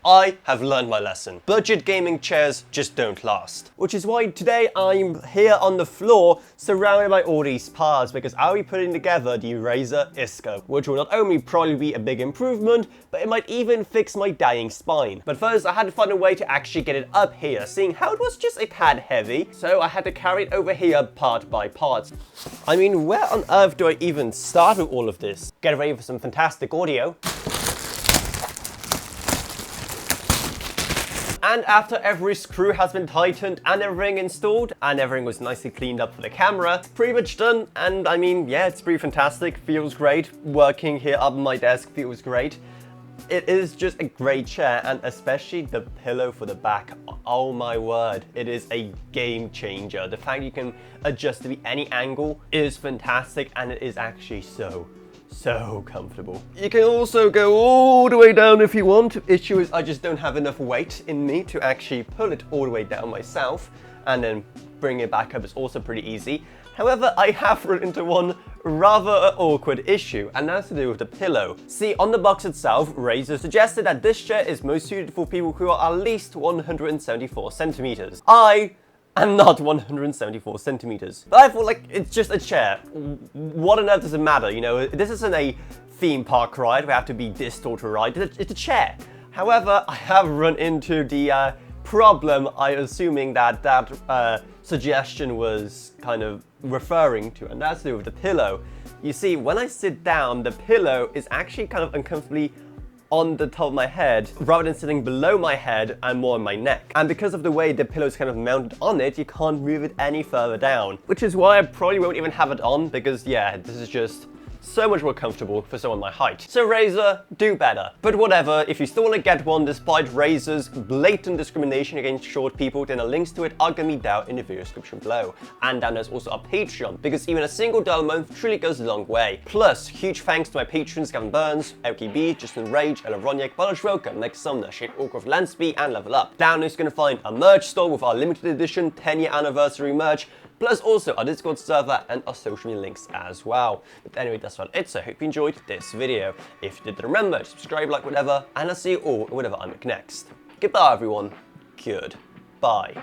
I have learned my lesson. Budget gaming chairs just don't last. Which is why today I'm here on the floor surrounded by all these parts, because I'll be putting together the Razer Iskur, which will not only probably be a big improvement, but it might even fix my dying spine. But first I had to find a way to actually get it up here, seeing how it was just a tad heavy, so I had to carry it over here part by part. I mean, where on earth do I even start with all of this? Get ready for some fantastic audio. And after every screw has been tightened and everything installed, and everything was nicely cleaned up for the camera, pretty much done. And I mean, yeah, it's pretty fantastic, feels great. Working here up on my desk feels great. It is just a great chair, and especially the pillow for the back. Oh my word, it is a game changer. The fact you can adjust to be any angle is fantastic, and it is actually so comfortable. You can also go all the way down if you want. Issue is I just don't have enough weight in me to actually pull it all the way down myself, and then bring it back up is also pretty easy. However, I have run into one rather awkward issue, and that's to do with the pillow. See, on the box itself, Razer suggested that this chair is most suited for people who are at least 174 centimeters. I'm not 174 centimeters. But I thought, like, it's just a chair. What on earth does it matter? You know, this isn't a theme park ride. We have to be this tall to ride. It's a chair. However, I have run into the problem I'm assuming that suggestion was kind of referring to, and that's to do with the pillow. You see, when I sit down, the pillow is actually kind of uncomfortably on the top of my head rather than sitting below my head and more on my neck. And because of the way the pillow is kind of mounted on it, you can't move it any further down, which is why I probably won't even have it on, because yeah, this is just so much more comfortable for someone my height. So Razer, do better. But whatever, if you still want to get one despite Razer's blatant discrimination against short people, then the links to it are going to be down in the video description below. And down there's also a Patreon, because even a single dollar a month truly goes a long way. Plus, huge thanks to my patrons Gavin Burns, LKB, Justin Rage, Ella Roniak, Balash Roka, Next Sumner, Shane Orcroft, Lansby, and Level Up. Down there's going to find a merch store with our limited edition 10-year anniversary merch, plus also our Discord server and our social media links as well. But anyway, that's about it, so I hope you enjoyed this video. If you did, remember to subscribe, like, whatever, and I'll see you all in whatever I make next. Goodbye everyone. Goodbye.